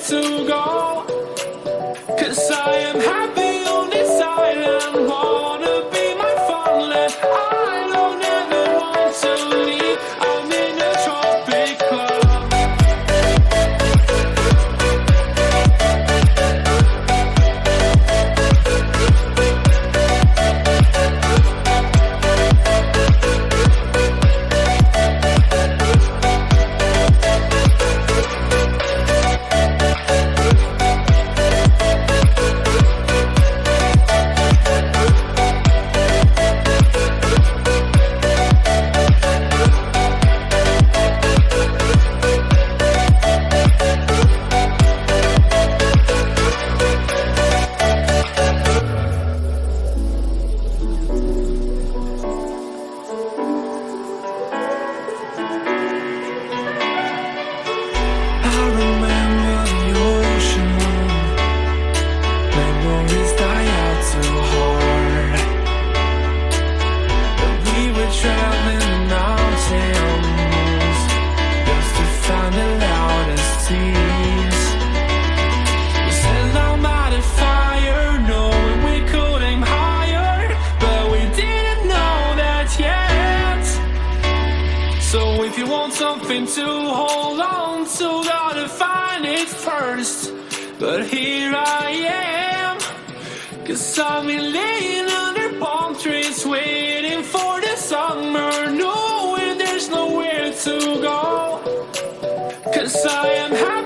to go. 'Cause I am happy on this island, wanna be my farmland. I don't ever want to leave, I'm in a tropic club. So if you want something to hold on to, gotta find it first. But here I am, 'cause I've been laying under palm trees, waiting for the summer, knowing there's nowhere to go. 'Cause I am happy.